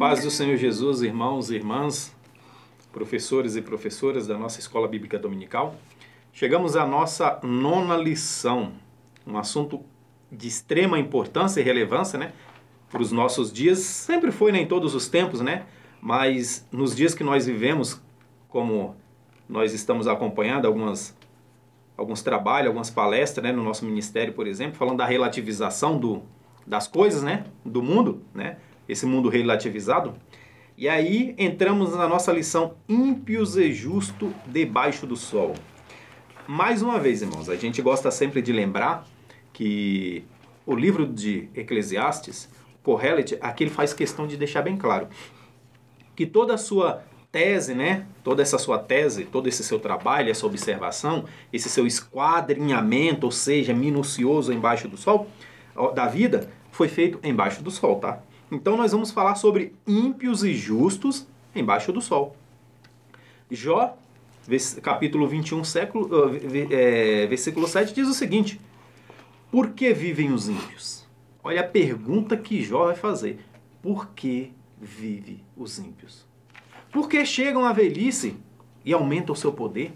Paz do Senhor Jesus, irmãos e irmãs, professores e professoras da nossa Escola Bíblica Dominical. Chegamos à nossa 9ª lição, um assunto de extrema importância e relevância, né? Para os nossos dias, sempre foi, né, em todos os tempos, né? Mas nos dias que nós vivemos, como nós estamos acompanhando alguns trabalhos, algumas palestras, né, no nosso ministério, por exemplo, falando da relativização das coisas, né, do mundo, né, esse mundo relativizado. E aí entramos na nossa lição ímpios e justos debaixo do sol. Mais uma vez, irmãos, a gente gosta sempre de lembrar que o livro de Eclesiastes, Kohelet, aqui ele faz questão de deixar bem claro que toda a sua tese, né, toda essa sua tese, todo esse seu trabalho, essa observação, esse seu esquadrinhamento, ou seja, minucioso embaixo do sol, da vida, foi feito embaixo do sol, tá? Então nós vamos falar sobre ímpios e justos embaixo do sol. Jó, capítulo 21, versículo 7, diz o seguinte: por que vivem os ímpios? Olha a pergunta que Jó vai fazer. Por que vivem os ímpios? Por que chegam à velhice e aumentam o seu poder?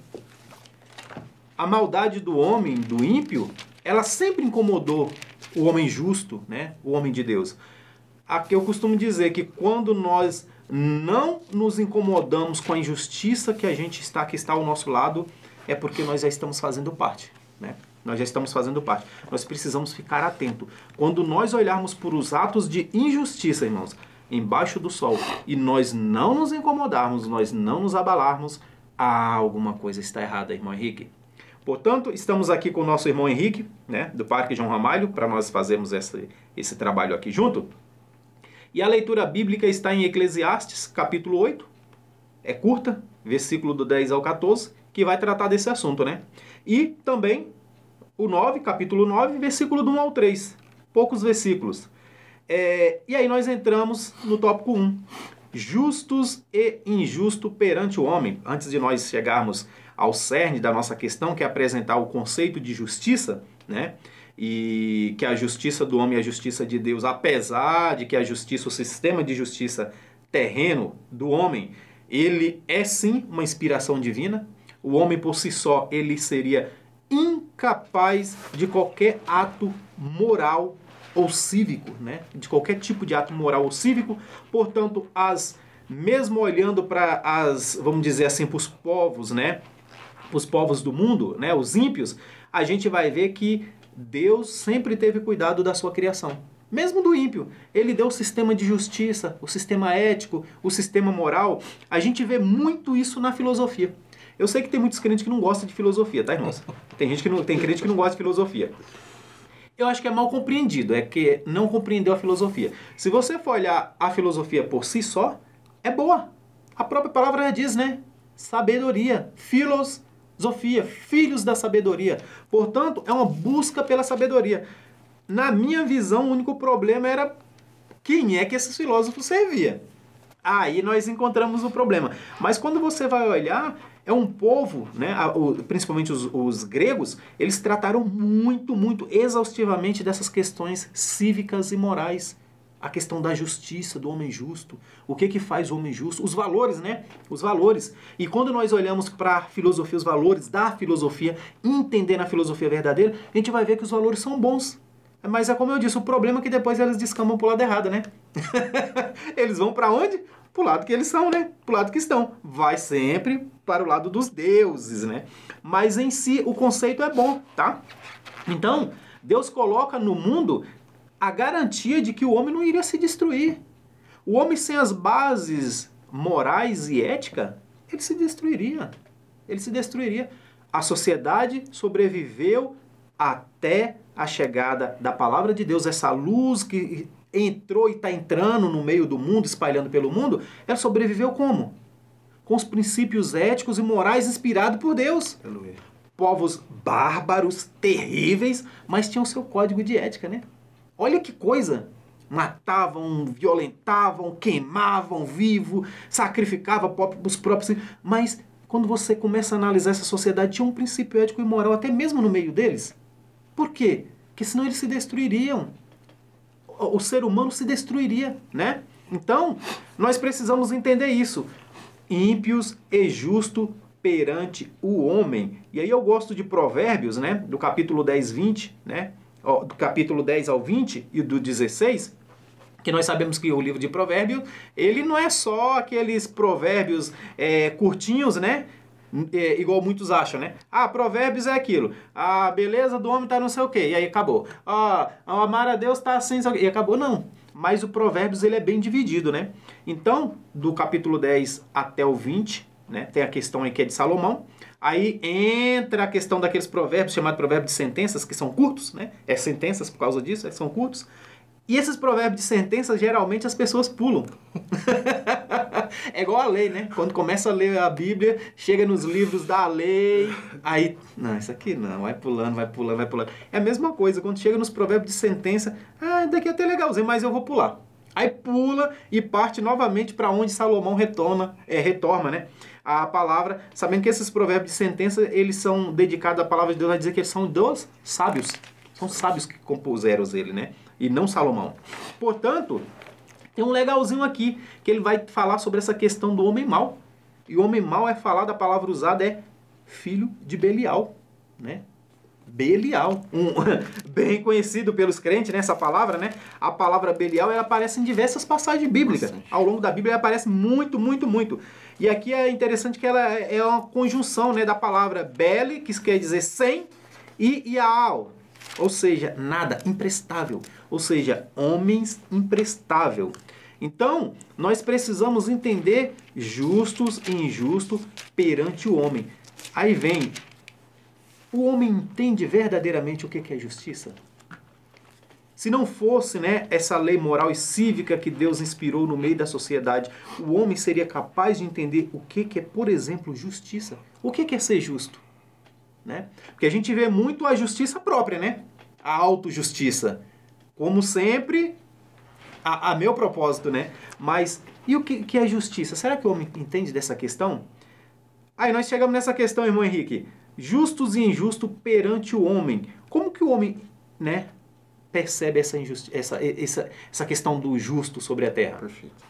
A maldade do homem, do ímpio, ela sempre incomodou o homem justo, né? O homem de Deus. Aqui eu costumo dizer que quando nós não nos incomodamos com a injustiça que está ao nosso lado, é porque nós já estamos fazendo parte, né? Nós já estamos fazendo parte. Nós precisamos ficar atento. Quando nós olharmos para os atos de injustiça, irmãos, embaixo do sol, e nós não nos incomodarmos, nós não nos abalarmos, alguma coisa está errada, irmão Henrique. Portanto, estamos aqui com o nosso irmão Henrique, né, do Parque João Ramalho, para nós fazermos esse trabalho aqui junto. E a leitura bíblica está em Eclesiastes, capítulo 8, é curta, versículo do 10 ao 14, que vai tratar desse assunto, né? E também o 9, capítulo 9, versículo do 1 ao 3, poucos versículos. E aí nós entramos no tópico 1, justos e injustos perante o homem. Antes de nós chegarmos ao cerne da nossa questão, que é apresentar o conceito de justiça, né? E que a justiça do homem é a justiça de Deus, apesar de que a justiça, o sistema de justiça terreno do homem, ele é sim uma inspiração divina. O homem por si só, ele seria incapaz de qualquer ato moral ou cívico, né? De qualquer tipo de ato moral ou cívico. Portanto, mesmo olhando para vamos dizer assim, para os povos, né? Os povos do mundo, né? Os ímpios, a gente vai ver que Deus sempre teve cuidado da sua criação. Mesmo do ímpio, ele deu o sistema de justiça, o sistema ético, o sistema moral. A gente vê muito isso na filosofia. Eu sei que tem muitos crentes que não gostam de filosofia, tá, irmãos? Tem crente que não gosta de filosofia. Eu acho que é mal compreendido, é que não compreendeu a filosofia. Se você for olhar a filosofia por si só, é boa. A própria palavra já diz, né? Sabedoria, filosofia, filhos da sabedoria. Portanto, é uma busca pela sabedoria. Na minha visão, o único problema era quem é que esses filósofos serviam. Aí nós encontramos o problema. Mas quando você vai olhar, é um povo, né, principalmente os gregos, eles trataram muito exaustivamente dessas questões cívicas e morais. A questão da justiça, do homem justo. O que faz o homem justo? Os valores, né? Os valores. E quando nós olhamos para a filosofia, os valores da filosofia, entendendo a filosofia verdadeira, a gente vai ver que os valores são bons. Mas é como eu disse, o problema é que depois eles descambam para o lado errado, né? Eles vão para onde? Para o lado que eles são, né? Para o lado que estão. Vai sempre para o lado dos deuses, né? Mas em si, o conceito é bom, tá? Então, Deus coloca no mundo a garantia de que o homem não iria se destruir. O homem sem as bases morais e ética, ele se destruiria. Ele se destruiria. A sociedade sobreviveu até a chegada da palavra de Deus, essa luz que entrou e está entrando no meio do mundo, espalhando pelo mundo, ela sobreviveu como? Com os princípios éticos e morais inspirados por Deus. Aleluia. Povos bárbaros, terríveis, mas tinham seu código de ética, né? Olha que coisa! Matavam, violentavam, queimavam vivo, sacrificavam os próprios... Mas quando você começa a analisar essa sociedade, tinha um princípio ético e moral até mesmo no meio deles. Por quê? Porque senão eles se destruiriam. O ser humano se destruiria, né? Então, nós precisamos entender isso. Ímpios e justo perante o homem. E aí eu gosto de Provérbios, né? Do capítulo 10, 20, né? Do capítulo 10 ao 20 e do 16, que nós sabemos que o livro de Provérbios, ele não é só aqueles provérbios curtinhos, né? Igual muitos acham, né? Ah, Provérbios é aquilo. A beleza do homem tá não sei o quê. E aí acabou. Ah, amar a Deus tá assim, e acabou. Não. Mas o Provérbios, ele é bem dividido, né? Então, do capítulo 10 até o 20, né? Tem a questão aí que é de Salomão. Aí entra a questão daqueles provérbios, chamados provérbios de sentenças, que são curtos, né? É sentenças por causa disso, são curtos. E esses provérbios de sentença, geralmente as pessoas pulam. É igual a lei, né? Quando começa a ler a Bíblia, chega nos livros da lei, aí, não, isso aqui não, vai pulando, vai pulando, vai pulando. É a mesma coisa, quando chega nos provérbios de sentença, daqui é até legalzinho, mas eu vou pular. Aí pula e parte novamente para onde Salomão retorna, né? A palavra, sabendo que esses provérbios de sentença, eles são dedicados à palavra de Deus, vai dizer que eles são dos sábios. São sábios que compuseram ele, né? E não Salomão. Portanto, tem um legalzinho aqui, que ele vai falar sobre essa questão do homem mau. E o homem mau é falado, a palavra usada é filho de Belial, né? Belial, bem conhecido pelos crentes, né, essa palavra, né? A palavra Belial, ela aparece em diversas passagens bíblicas. Ao longo da Bíblia, ela aparece muito, muito, muito. E aqui é interessante que ela é uma conjunção, né, da palavra Beli, que quer dizer sem, e Yaal, ou seja, nada, imprestável. Ou seja, homens imprestável. Então, nós precisamos entender justos e injustos perante o homem. Aí vem, o homem entende verdadeiramente o que é justiça? Se não fosse, né, essa lei moral e cívica que Deus inspirou no meio da sociedade, o homem seria capaz de entender o que é, por exemplo, justiça. O que é ser justo? Né? Porque a gente vê muito a justiça própria, né? A autojustiça. Como sempre, a meu propósito, né? Mas e o que é justiça? Será que o homem entende dessa questão? Aí nós chegamos nessa questão, irmão Henrique. Justos e injustos perante o homem. Como que o homem, né, percebe essa questão do justo sobre a terra? Perfeito.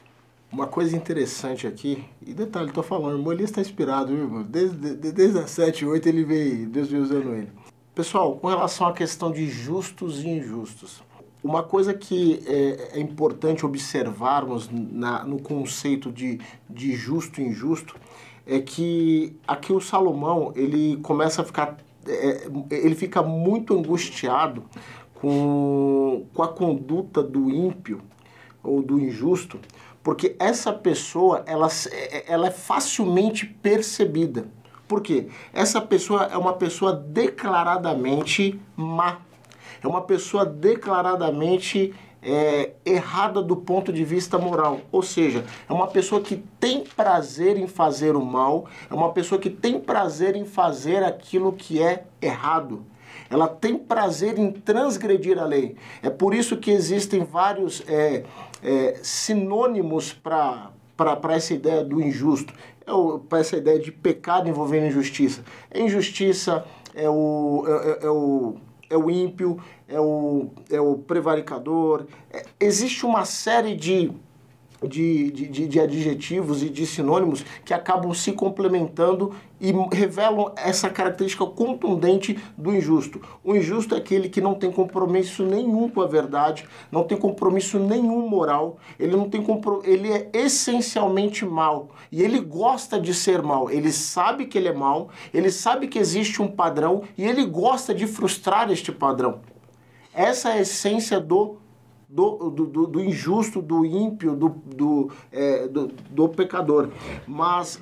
Uma coisa interessante aqui, e detalhe, estou falando, o irmão Elias está inspirado, viu, irmão? Desde as 7, 8 ele veio, Deus veio usando ele. Pessoal, com relação à questão de justos e injustos, uma coisa que é importante observarmos no conceito de justo e injusto é que aqui o Salomão, ele começa a ficar, ele fica muito angustiado com a conduta do ímpio ou do injusto, porque essa pessoa, ela é facilmente percebida. Por quê? Essa pessoa é uma pessoa declaradamente má. É uma pessoa declaradamente errada do ponto de vista moral. Ou seja, é uma pessoa que tem prazer em fazer o mal, é uma pessoa que tem prazer em fazer aquilo que é errado. Ela tem prazer em transgredir a lei. É por isso que existem vários sinônimos para essa ideia do injusto, para essa ideia de pecado envolvendo injustiça. A injustiça é o ímpio, é o prevaricador. Existe uma série de adjetivos e de sinônimos que acabam se complementando e revelam essa característica contundente do injusto. O injusto é aquele que não tem compromisso nenhum com a verdade, não tem compromisso nenhum moral, ele é essencialmente mau e ele gosta de ser mau, ele sabe que ele é mau, ele sabe que existe um padrão e ele gosta de frustrar este padrão. Essa é a essência do injusto, do ímpio, do pecador. Mas,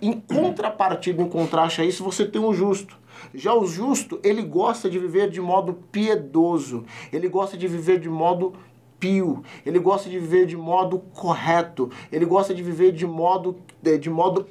em contrapartida, em contraste a isso, você tem o justo. Já o justo, ele gosta de viver de modo piedoso, ele gosta de viver de modo pio, ele gosta de viver de modo correto, ele gosta de viver de modo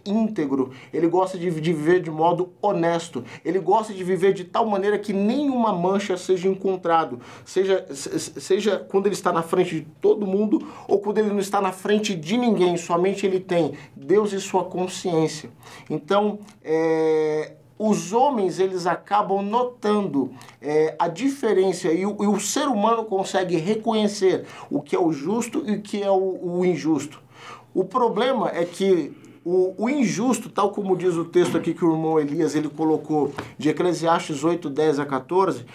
íntegro, ele gosta de viver de modo honesto, ele gosta de viver de tal maneira que nenhuma mancha seja encontrado, seja quando ele está na frente de todo mundo ou quando ele não está na frente de ninguém, somente ele tem Deus e sua consciência. Então, os homens, eles acabam notando a diferença e o ser humano consegue reconhecer o que é o justo e o que é o injusto. O problema é que o injusto, tal como diz o texto aqui que o irmão Elias ele colocou, de Eclesiastes 8, 10 a 14,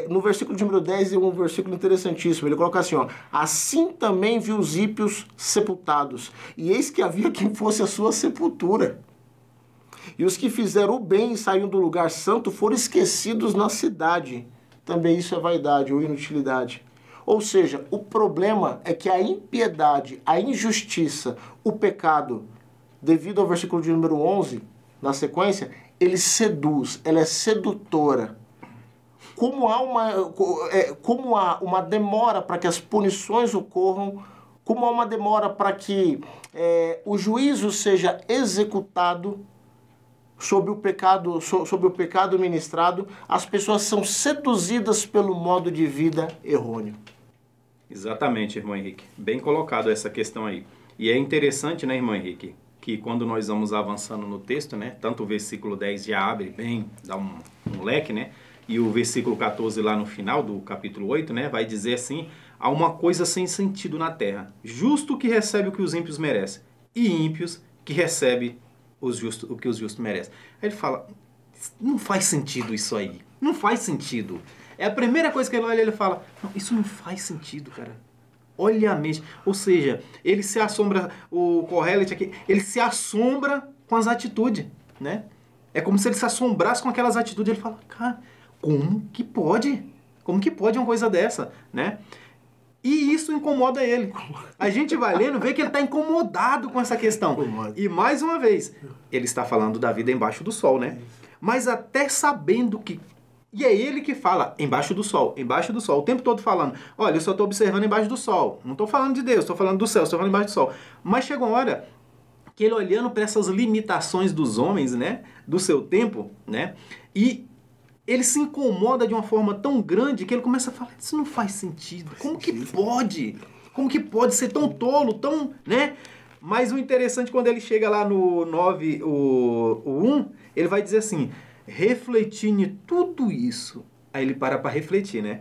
no versículo de número 10 é um versículo interessantíssimo. Ele coloca assim, ó: assim também viu os ímpios sepultados, e eis que havia quem fosse a sua sepultura. E os que fizeram o bem e saíram do lugar santo foram esquecidos na cidade. Também isso é vaidade ou inutilidade. Ou seja, o problema é que a impiedade, a injustiça, o pecado, devido ao versículo de número 11, na sequência, ele seduz, ela é sedutora. Como há uma demora para que as punições ocorram, como há uma demora para que o juízo seja executado sobre o pecado ministrado, as pessoas são seduzidas pelo modo de vida errôneo. Exatamente, irmão Henrique. Bem colocado essa questão aí. E é interessante, né, irmão Henrique, que quando nós vamos avançando no texto, né, tanto o versículo 10 já abre bem, dá um leque, né, e o versículo 14 lá no final do capítulo 8, né, vai dizer assim: há uma coisa sem sentido na terra, justo que recebe o que os ímpios merecem, e ímpios que recebe o que os justos merecem. Aí ele fala, não faz sentido isso aí, não faz sentido. É a primeira coisa que ele olha e ele fala, não, isso não faz sentido, cara. Olha a mente. Ou seja, ele se assombra, o Kohelet aqui, ele se assombra com as atitudes, né? É como se ele se assombrasse com aquelas atitudes. Ele fala, cara, como que pode? Como que pode uma coisa dessa, né? E isso incomoda ele. A gente vai lendo, vê que ele está incomodado com essa questão. E mais uma vez, ele está falando da vida embaixo do sol, né? Mas até sabendo que... E é ele que fala, embaixo do sol, o tempo todo falando, olha, eu só estou observando embaixo do sol, não estou falando de Deus, estou falando do céu, estou falando embaixo do sol. Mas chegou uma hora que ele olhando para essas limitações dos homens, né, do seu tempo, né, e ele se incomoda de uma forma tão grande que ele começa a falar, isso não faz sentido, como que pode? Como que pode ser tão tolo, tão, né? Mas o interessante, quando ele chega lá no 9, o 1, ele vai dizer assim, refletindo em tudo isso. Aí ele para refletir, né?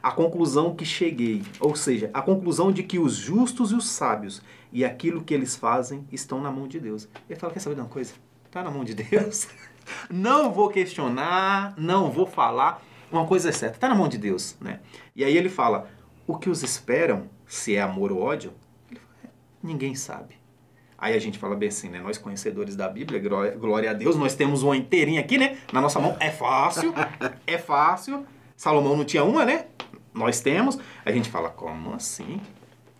A conclusão que cheguei, ou seja, a conclusão de que os justos e os sábios e aquilo que eles fazem estão na mão de Deus. Ele fala, quer saber de uma coisa? Está na mão de Deus. Não vou questionar, não vou falar. Uma coisa é certa, está na mão de Deus, né? E aí ele fala, o que os esperam, se é amor ou ódio, ele fala, ninguém sabe. Aí a gente fala bem assim, né? Nós conhecedores da Bíblia, glória a Deus, nós temos uma inteirinha aqui, né? Na nossa mão. É fácil, é fácil. Salomão não tinha uma, né? Nós temos. A gente fala, como assim?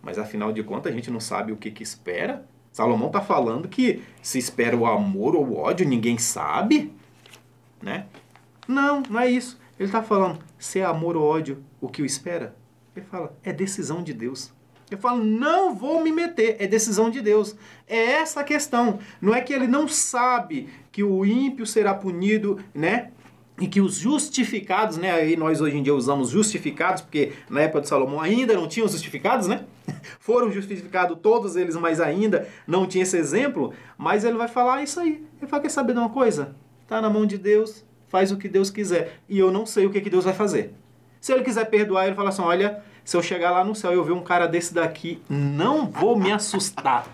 Mas afinal de contas a gente não sabe o que espera. Salomão está falando que se espera o amor ou o ódio, ninguém sabe, né? Não, não é isso. Ele está falando, se é amor ou ódio, o que o espera? Ele fala, é decisão de Deus. Eu falo, não vou me meter, é decisão de Deus. É essa a questão. Não é que ele não sabe que o ímpio será punido, né? E que os justificados, né? Aí nós hoje em dia usamos justificados, porque na época de Salomão ainda não tinham justificados, né? Foram justificados todos eles, mas ainda não tinha esse exemplo. Mas ele vai falar isso aí. Ele fala, quer saber de uma coisa? Está na mão de Deus, faz o que Deus quiser. E eu não sei o que Deus vai fazer. Se ele quiser perdoar, ele fala assim, olha... Se eu chegar lá no céu e eu ver um cara desse daqui, não vou me assustar.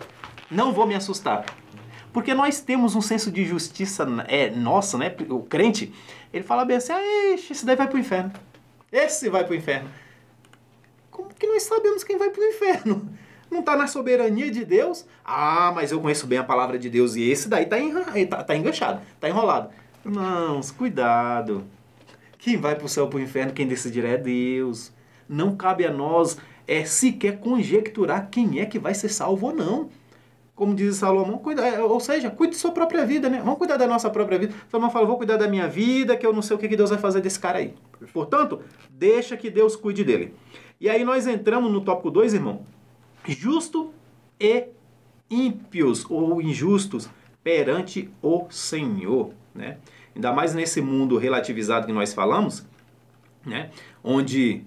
Não vou me assustar. Porque nós temos um senso de justiça nossa, né? O crente, ele fala bem assim, esse daí vai pro inferno. Esse vai pro inferno. Como que nós sabemos quem vai pro inferno? Não está na soberania de Deus? Ah, mas eu conheço bem a palavra de Deus e esse daí tá enganchado, tá enrolado. Irmãos, cuidado. Quem vai pro céu ou pro inferno, quem decidirá é Deus. Não cabe a nós sequer conjecturar quem é que vai ser salvo ou não. Como diz Salomão, ou seja, cuide de sua própria vida, né? Vamos cuidar da nossa própria vida. Salomão fala, vou cuidar da minha vida, que eu não sei o que Deus vai fazer desse cara aí. Portanto, deixa que Deus cuide dele. E aí nós entramos no tópico 2, irmão. Justo e ímpios ou injustos perante o Senhor, né? Ainda mais nesse mundo relativizado que nós falamos, né? Onde...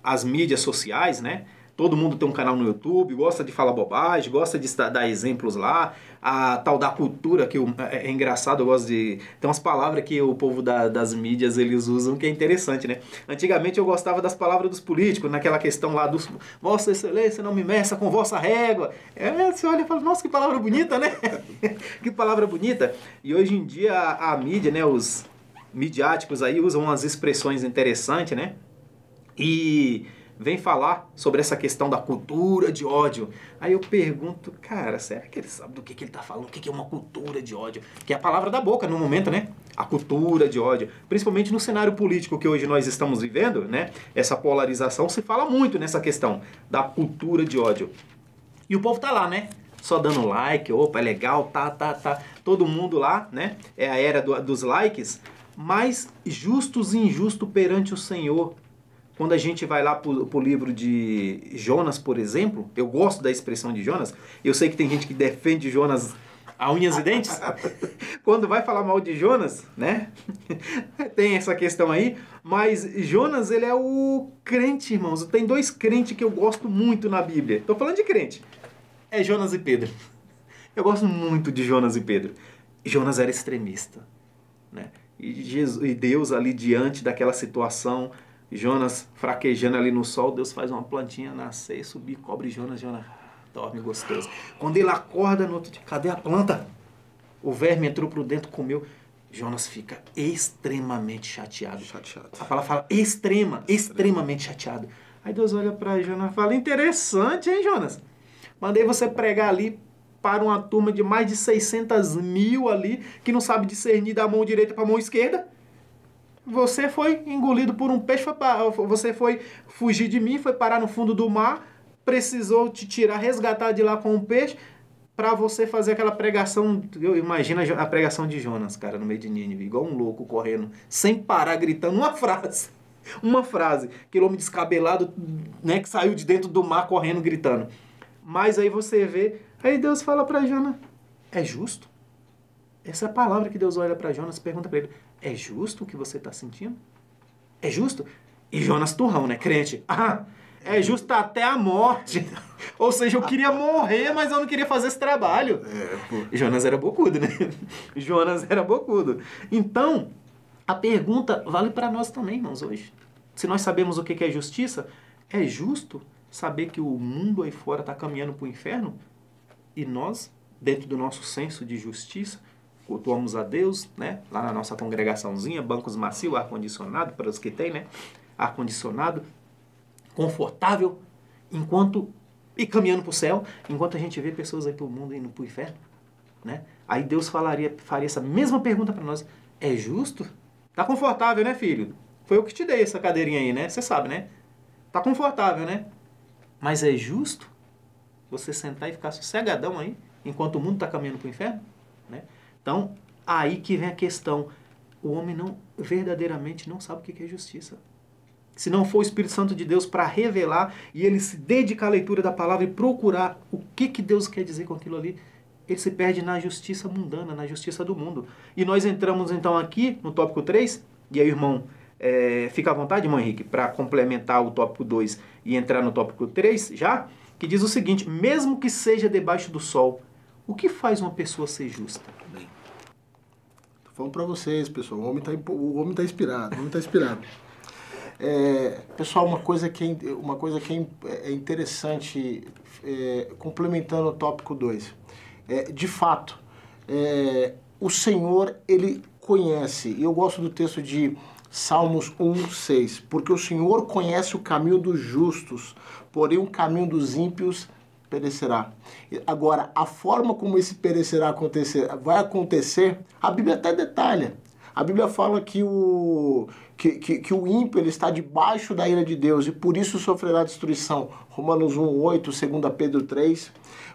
as mídias sociais, né, todo mundo tem um canal no YouTube, gosta de falar bobagem, gosta de dar exemplos lá, a tal da cultura, que é engraçado, eu gosto de... Tem umas palavras que o povo das mídias, eles usam, que é interessante, né? Antigamente eu gostava das palavras dos políticos, naquela questão lá dos Vossa Excelência não me meça com vossa régua. Você olha e fala, nossa, que palavra bonita, né? Que palavra bonita. E hoje em dia a mídia, né, os midiáticos aí usam umas expressões interessantes, né? E vem falar sobre essa questão da cultura de ódio. Aí eu pergunto, cara, será que ele sabe do que ele está falando? O que é uma cultura de ódio? Que é a palavra da boca no momento, né? A cultura de ódio. Principalmente no cenário político que hoje nós estamos vivendo, né? Essa polarização, se fala muito nessa questão da cultura de ódio. E o povo tá lá, né? Só dando like, opa, é legal, tá. Todo mundo lá, né? É a era dos likes. Mas justos e injustos perante o Senhor. Quando a gente vai lá pro livro de Jonas, por exemplo, eu gosto da expressão de Jonas, eu sei que tem gente que defende Jonas a unhas e dentes. Quando vai falar mal de Jonas, né? Tem essa questão aí, mas Jonas, ele é o crente, irmãos. Tem dois crentes que eu gosto muito na Bíblia. Tô falando de crente. É Jonas e Pedro. Eu gosto muito de Jonas e Pedro. Jonas era extremista, né? E Deus ali diante daquela situação, Jonas fraquejando ali no sol, Deus faz uma plantinha nascer, subir, cobre Jonas dorme gostoso. Quando ele acorda no outro dia, cadê a planta? O verme entrou por dentro, comeu. Jonas fica extremamente chateado. A palavra fala extremamente chateado. Aí Deus olha para Jonas e fala, interessante, hein, Jonas? Mandei você pregar ali para uma turma de mais de 600 mil ali, que não sabe discernir da mão direita para a mão esquerda. Você foi engolido por um peixe, você foi fugir de mim, foi parar no fundo do mar, precisou te tirar, resgatar de lá com um peixe, para você fazer aquela pregação. Eu imagino a pregação de Jonas, cara, no meio de Nínive, igual um louco correndo, sem parar, gritando uma frase, aquele homem descabelado, né, que saiu de dentro do mar correndo, gritando. Mas aí você vê, aí Deus fala para Jonas, é justo? Essa é a palavra que Deus olha para Jonas, pergunta para ele, é justo o que você está sentindo? É justo? E Jonas turrão, né, crente? É justo até a morte. Ou seja, eu queria morrer, mas eu não queria fazer esse trabalho. Jonas era bocudo, né? Jonas era bocudo. Então, a pergunta vale para nós também, irmãos, hoje. Se nós sabemos o que é justiça, é justo saber que o mundo aí fora está caminhando para o inferno e nós, dentro do nosso senso de justiça, cultuamos a Deus, né? Lá na nossa congregaçãozinha, bancos macios, ar-condicionado, para os que tem, né? Ar-condicionado, confortável, e caminhando para o céu, enquanto a gente vê pessoas aí pelo mundo indo para o inferno, né? Aí Deus faria essa mesma pergunta para nós, é justo? Tá confortável, né, filho? Foi eu que te dei essa cadeirinha aí, né? Você sabe, né? Tá confortável, né? Mas é justo você sentar e ficar sossegadão aí, enquanto o mundo está caminhando para o inferno, né? Então, aí que vem a questão. O homem verdadeiramente não sabe o que é justiça. Se não for o Espírito Santo de Deus para revelar e ele se dedicar à leitura da palavra e procurar o que Deus quer dizer com aquilo ali, ele se perde na justiça mundana, na justiça do mundo. E nós entramos então aqui no tópico 3, e aí, irmão, fica à vontade, irmão Henrique, para complementar o tópico 2 e entrar no tópico 3 já, que diz o seguinte, mesmo que seja debaixo do sol, o que faz uma pessoa ser justa? Bem, tô falando para vocês, pessoal, o homem tá inspirado, pessoal, uma coisa que é interessante, complementando o tópico 2, de fato, o Senhor, ele conhece, e eu gosto do texto de Salmos 1:6, porque o Senhor conhece o caminho dos justos, porém o caminho dos ímpios perecerá. Agora, a forma como esse perecerá vai acontecer, a Bíblia até detalha. A Bíblia fala que o ímpio ele está debaixo da ira de Deus e por isso sofrerá destruição. Romanos 1:8, 2 Pedro 3.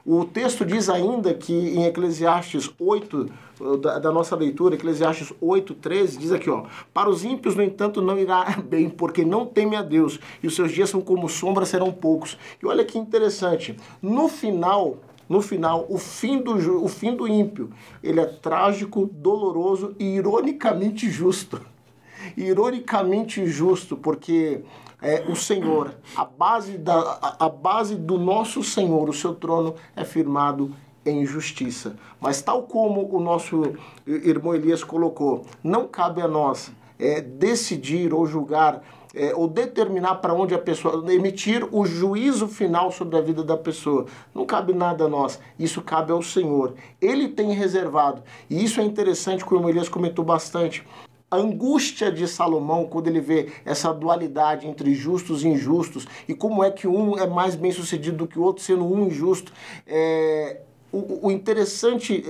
O texto diz ainda que em Eclesiastes 8, da nossa leitura, Eclesiastes 8:13, diz aqui, ó, para os ímpios, no entanto, não irá bem, porque não temem a Deus, e os seus dias são como sombra, serão poucos. E olha que interessante, no final, o fim do ímpio, ele é trágico, doloroso e ironicamente justo. ironicamente justo, porque o Senhor, a base do nosso Senhor, o seu trono é firmado em justiça. Mas tal como o nosso irmão Elias colocou, não cabe a nós decidir ou julgar ou determinar para onde a pessoa, emitir o juízo final sobre a vida da pessoa. Não cabe nada a nós, isso cabe ao Senhor. Ele tem reservado, e isso é interessante, como o Elias comentou bastante, a angústia de Salomão, quando ele vê essa dualidade entre justos e injustos, e como é que um é mais bem sucedido do que o outro, sendo um injusto. O interessante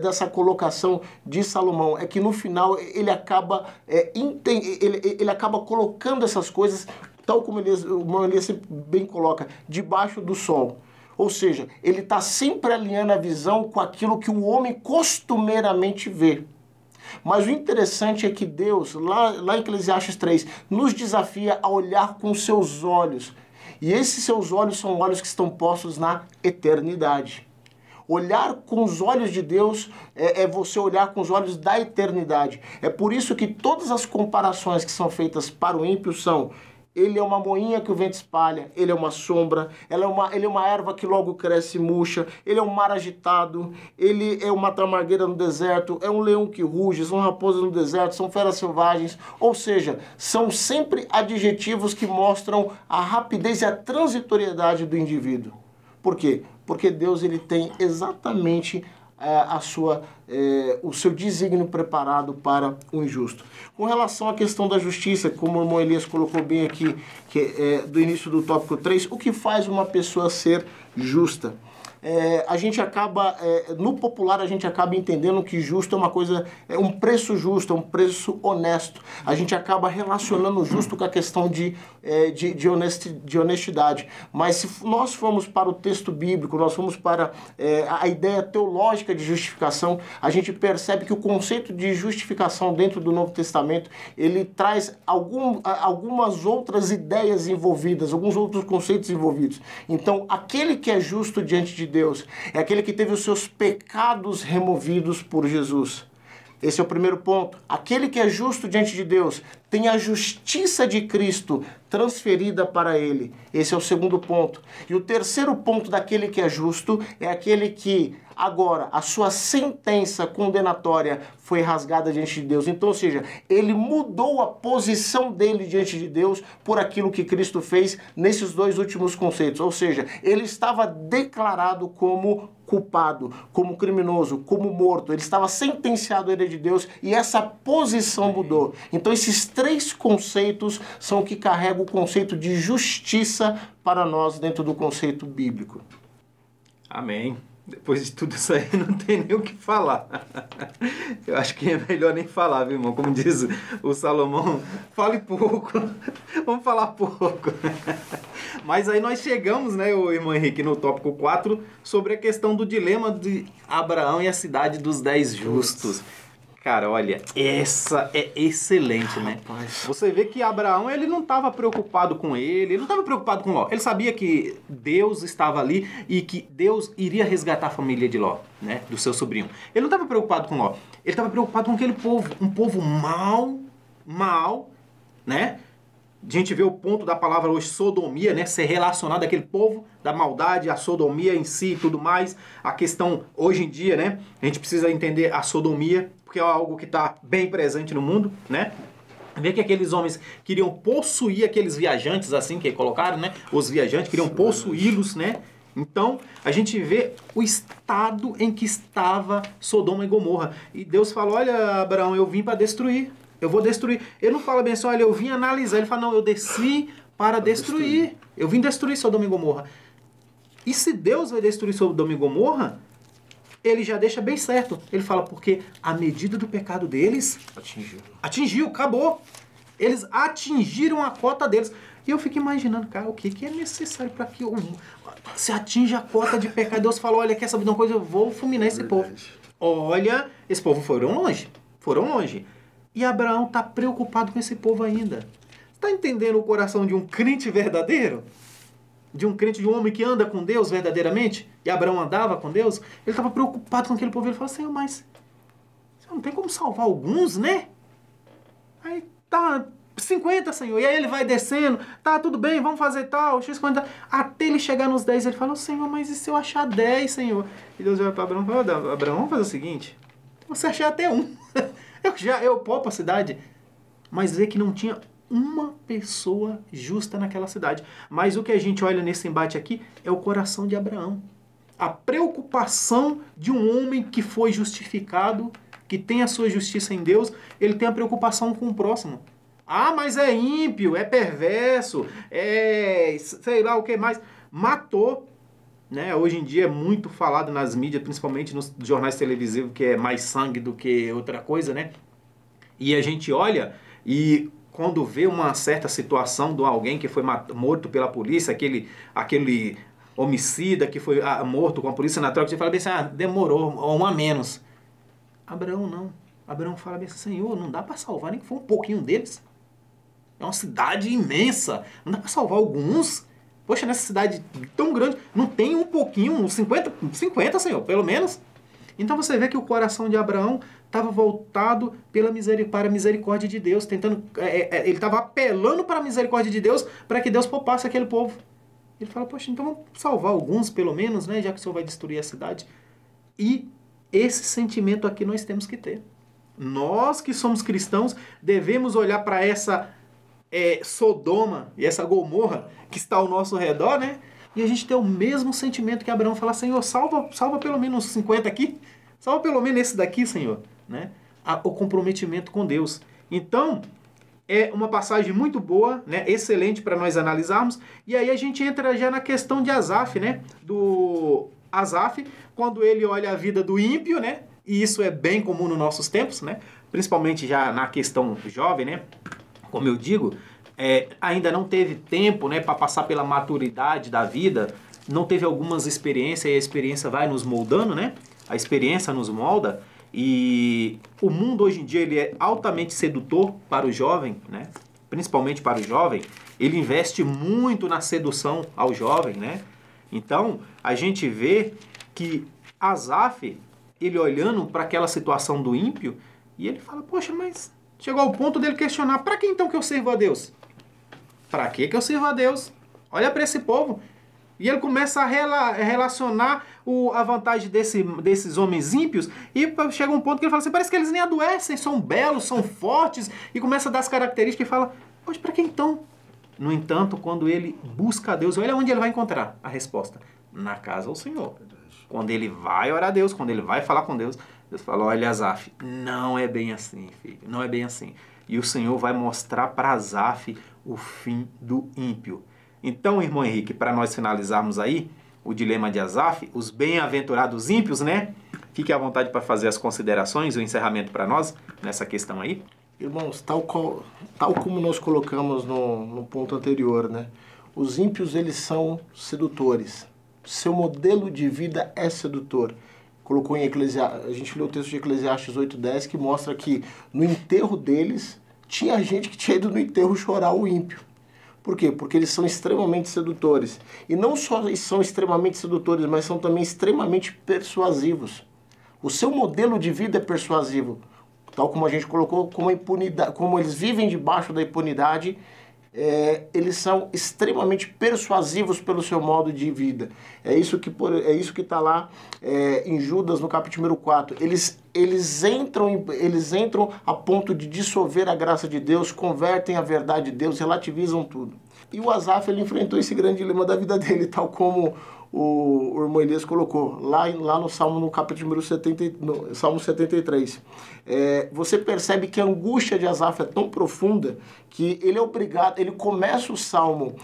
dessa colocação de Salomão é que no final ele acaba, ele acaba colocando essas coisas, tal como o irmão Elias sempre bem coloca, debaixo do sol. Ou seja, ele está sempre alinhando a visão com aquilo que o homem costumeiramente vê. Mas o interessante é que Deus, lá em Eclesiastes 3, nos desafia a olhar com seus olhos. E esses seus olhos são olhos que estão postos na eternidade. Olhar com os olhos de Deus é você olhar com os olhos da eternidade. É por isso que todas as comparações que são feitas para o ímpio são: ele é uma moinha que o vento espalha, ele é uma sombra, ele é uma erva que logo cresce e murcha, ele é um mar agitado, ele é uma tamargueira no deserto, é um leão que ruge, são raposas no deserto, são feras selvagens. Ou seja, são sempre adjetivos que mostram a rapidez e a transitoriedade do indivíduo. Por quê? Porque Deus ele tem exatamente o seu desígnio preparado para o injusto. Com relação à questão da justiça, como o irmão Elias colocou bem aqui, do início do tópico 3, o que faz uma pessoa ser justa? A gente acaba, no popular, a gente acaba entendendo que justo é uma coisa, é um preço justo, é um preço honesto. A gente acaba relacionando o justo com a questão de honestidade. Mas se nós formos para o texto bíblico, nós formos para a ideia teológica de justificação, a gente percebe que o conceito de justificação dentro do Novo Testamento, ele traz algumas outras ideias envolvidas, alguns outros conceitos envolvidos. Então, aquele que é justo diante de Deus é aquele que teve os seus pecados removidos por Jesus. Esse é o primeiro ponto. Aquele que é justo diante de Deus tem a justiça de Cristo transferida para ele. Esse é o segundo ponto. E o terceiro ponto daquele que é justo é aquele que agora a sua sentença condenatória foi rasgada diante de Deus. Então, ou seja, ele mudou a posição dele diante de Deus por aquilo que Cristo fez nesses dois últimos conceitos. Ou seja, ele estava declarado como culpado, como criminoso, como morto. Ele estava sentenciado à ira de Deus e essa posição mudou. Então, esses três conceitos são o que carregam o conceito de justiça para nós dentro do conceito bíblico. Amém. Depois de tudo isso aí, não tem nem o que falar. Eu acho que é melhor nem falar, viu, irmão? Como diz o Salomão, fale pouco. Vamos falar pouco. Mas aí nós chegamos, né, o irmão Henrique, no tópico 4, sobre a questão do dilema de Abraão e a cidade dos 10 justos. Cara, olha, essa é excelente, né? Rapaz. Você vê que Abraão, ele não estava preocupado com ele não estava preocupado com Ló. Ele sabia que Deus estava ali e que Deus iria resgatar a família de Ló, né? Do seu sobrinho. Ele não estava preocupado com Ló. Ele estava preocupado com aquele povo, um povo mau, né? A gente vê o ponto da palavra hoje, sodomia, né? Ser relacionado àquele povo, da maldade, a sodomia em si e tudo mais. A questão, hoje em dia, né? A gente precisa entender a sodomia, porque é algo que está bem presente no mundo, né? Vê que aqueles homens queriam possuir aqueles viajantes, assim, que colocaram, né? Os viajantes queriam possuí-los, né? Então, a gente vê o estado em que estava Sodoma e Gomorra. E Deus falou, olha, Abraão, eu vim para destruir. Eu vou destruir. Ele não fala bem assim, olha, eu vim analisar. Ele fala, não, eu desci para destruir. Eu vim destruir Sodoma e Gomorra. E se Deus vai destruir Sodoma e Gomorra, ele já deixa bem certo. Ele fala, porque a medida do pecado deles atingiu, acabou. Eles atingiram a cota deles. E eu fico imaginando, cara, o que é necessário para que se atinja a cota de pecado? Deus falou, olha, quer saber de uma coisa? Eu vou fulminar esse povo. Olha, esse povo foram longe. E Abraão está preocupado com esse povo ainda. Está entendendo o coração de um crente verdadeiro? De um crente, de um homem que anda com Deus verdadeiramente? E Abraão andava com Deus? Ele estava preocupado com aquele povo. Ele falou, Senhor, mas não tem como salvar alguns, né? Aí tá, 50, Senhor. E aí ele vai descendo, tá, tudo bem, vamos fazer tal, X50. Até ele chegar nos 10, ele fala, Senhor, mas e se eu achar 10, Senhor? E Deus vai para Abraão e fala, Abraão, vamos fazer o seguinte, você achar até um, eu poupo a cidade. Mas vê que não tinha uma pessoa justa naquela cidade. Mas o que a gente olha nesse embate aqui é o coração de Abraão. A preocupação de um homem que foi justificado, que tem a sua justiça em Deus, ele tem a preocupação com o próximo. Ah, mas é ímpio, é perverso, é sei lá o que mais. Matou. Né? Hoje em dia é muito falado nas mídias, principalmente nos jornais televisivos, que é mais sangue do que outra coisa, né? E a gente olha e quando vê uma certa situação de alguém que foi morto pela polícia, aquele homicida que foi morto com a polícia na troca, você fala bem assim, demorou, um a menos. Abraão não. Abraão fala bem assim, Senhor, não dá para salvar nem que for um pouquinho deles. É uma cidade imensa, não dá para salvar alguns. Poxa, nessa cidade tão grande, não tem um pouquinho, uns 50, Senhor, pelo menos. Então você vê que o coração de Abraão estava voltado para a misericórdia de Deus, ele estava apelando para a misericórdia de Deus, para que Deus poupasse aquele povo. Ele fala, poxa, então vamos salvar alguns pelo menos, né, já que o Senhor vai destruir a cidade. E esse sentimento aqui nós temos que ter. Nós que somos cristãos devemos olhar para essa Sodoma e essa Gomorra que está ao nosso redor, né? E a gente ter o mesmo sentimento que Abraão, falar, Senhor, salva pelo menos 50 aqui, salva pelo menos esse daqui, Senhor, né? O comprometimento com Deus. Então, é uma passagem muito boa, né? Excelente para nós analisarmos. E aí a gente entra já na questão de Asaf, né? Do Asaf, quando ele olha a vida do ímpio, né? E isso é bem comum nos nossos tempos, né? Principalmente já na questão jovem, né? Como eu digo, ainda não teve tempo, né, para passar pela maturidade da vida, não teve algumas experiências e a experiência vai nos moldando, né? A experiência nos molda e o mundo hoje em dia ele é altamente sedutor para o jovem, né? Principalmente para o jovem, ele investe muito na sedução ao jovem, né? Então, a gente vê que Asaf, ele olhando para aquela situação do ímpio, e ele fala, poxa, mas chegou ao ponto dele questionar, para que então que eu sirvo a Deus? Para que eu sirvo a Deus? Olha para esse povo. E ele começa a relacionar a vantagem desses homens ímpios e chega um ponto que ele fala assim, parece que eles nem adoecem, são belos, são fortes, e começa a dar as características e fala, poxa, para que então? No entanto, quando ele busca a Deus, olha onde ele vai encontrar a resposta. Na casa do Senhor. Quando ele vai orar a Deus, quando ele vai falar com Deus, Deus fala, olha, Asaf, não é bem assim, filho, não é bem assim. E o Senhor vai mostrar para Asaf o fim do ímpio. Então, irmão Henrique, para nós finalizarmos aí o dilema de Asaf, os bem-aventurados ímpios, né? Fique à vontade para fazer as considerações, o encerramento para nós nessa questão aí. Irmãos, tal como nós colocamos no ponto anterior, né? Os ímpios, eles são sedutores. Seu modelo de vida é sedutor. Colocou em Eclesiastes, a gente leu o texto de Eclesiastes 8:10 que mostra que no enterro deles tinha gente que tinha ido no enterro chorar o ímpio. Por quê? Porque eles são extremamente sedutores. E não só são extremamente sedutores, mas são também extremamente persuasivos. O seu modelo de vida é persuasivo. Tal como a gente colocou, como a impunidade, como eles vivem debaixo da impunidade, eles são extremamente persuasivos pelo seu modo de vida. É isso que está lá em Judas, no capítulo número 4. Eles entram a ponto de dissolver a graça de Deus, convertem a verdade de Deus, relativizam tudo. E o Asaf, ele enfrentou esse grande dilema da vida dele, tal como o irmão Elias colocou, lá no Salmo, no capítulo número 70, no Salmo 73. Você percebe que a angústia de Asaf é tão profunda que ele é obrigado, ele começa o salmo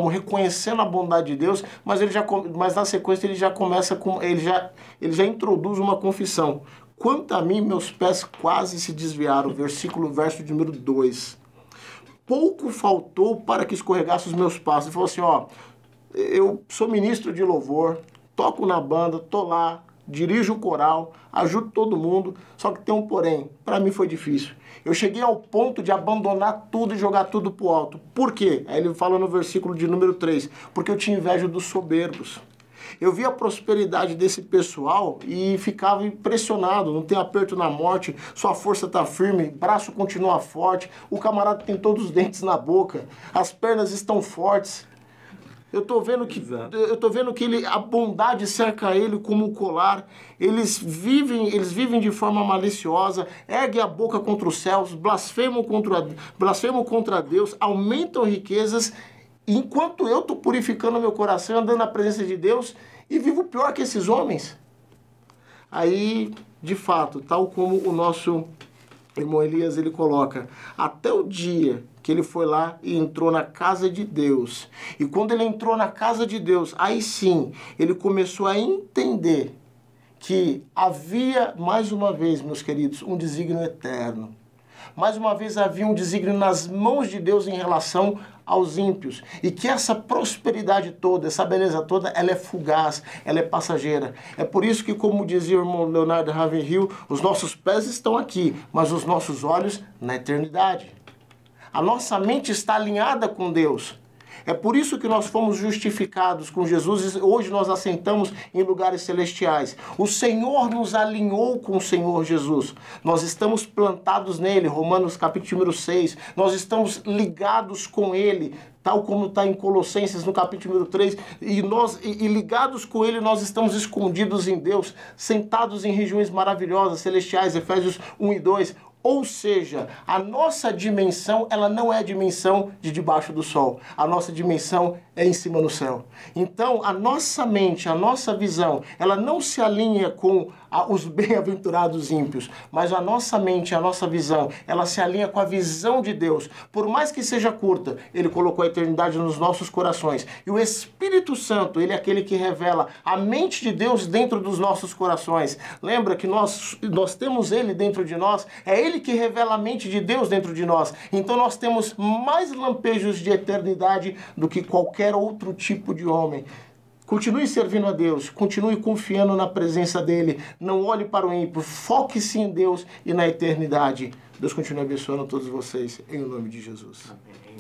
reconhecendo a bondade de Deus, mas na sequência ele já introduz uma confissão. Quanto a mim, meus pés quase se desviaram, verso de número 2. Pouco faltou para que escorregasse os meus passos. Ele falou assim, eu sou ministro de louvor, toco na banda, tô lá, dirijo o coral, ajudo todo mundo, só que tem um porém, para mim foi difícil. Eu cheguei ao ponto de abandonar tudo e jogar tudo pro alto. Por quê? Aí ele fala no versículo de número 3, porque eu tinha inveja dos soberbos. Eu via a prosperidade desse pessoal e ficava impressionado. Não tem aperto na morte, sua força está firme, braço continua forte, o camarada tem todos os dentes na boca, as pernas estão fortes. Eu tô vendo que a bondade cerca ele como um colar. Eles vivem de forma maliciosa, erguem a boca contra os céus, blasfemam contra Deus, aumentam riquezas, enquanto eu tô purificando meu coração, andando na presença de Deus e vivo pior que esses homens. Aí, de fato, tal como o nosso irmão Elias, ele coloca, até o dia que ele foi lá e entrou na casa de Deus. E quando ele entrou na casa de Deus, aí sim, ele começou a entender que havia, mais uma vez, meus queridos, um desígnio eterno. Mais uma vez havia um desígnio nas mãos de Deus em relação aos ímpios. E que essa prosperidade toda, essa beleza toda, ela é fugaz, ela é passageira. É por isso que, como dizia o irmão Leonardo Ravenhill, os nossos pés estão aqui, mas os nossos olhos na eternidade. A nossa mente está alinhada com Deus. É por isso que nós fomos justificados com Jesus e hoje nós assentamos em lugares celestiais. O Senhor nos alinhou com o Senhor Jesus. Nós estamos plantados nele, Romanos capítulo número 6. Nós estamos ligados com ele, tal como está em Colossenses no capítulo número 3. E ligados com ele nós estamos escondidos em Deus, sentados em regiões maravilhosas, celestiais, Efésios 1 e 2. Ou seja, a nossa dimensão, ela não é a dimensão de debaixo do sol. A nossa dimensão é em cima no céu. Então, a nossa mente, a nossa visão, ela não se alinha com os bem-aventurados ímpios, mas a nossa mente, a nossa visão, ela se alinha com a visão de Deus. Por mais que seja curta, ele colocou a eternidade nos nossos corações. E o Espírito Santo, ele é aquele que revela a mente de Deus dentro dos nossos corações. Lembra que nós temos ele dentro de nós, é ele que revela a mente de Deus dentro de nós. Então nós temos mais lampejos de eternidade do que qualquer outro tipo de homem. Continue servindo a Deus, continue confiando na presença dele, não olhe para o ímpio, foque-se em Deus e na eternidade. Deus continue abençoando todos vocês, em nome de Jesus. Amém.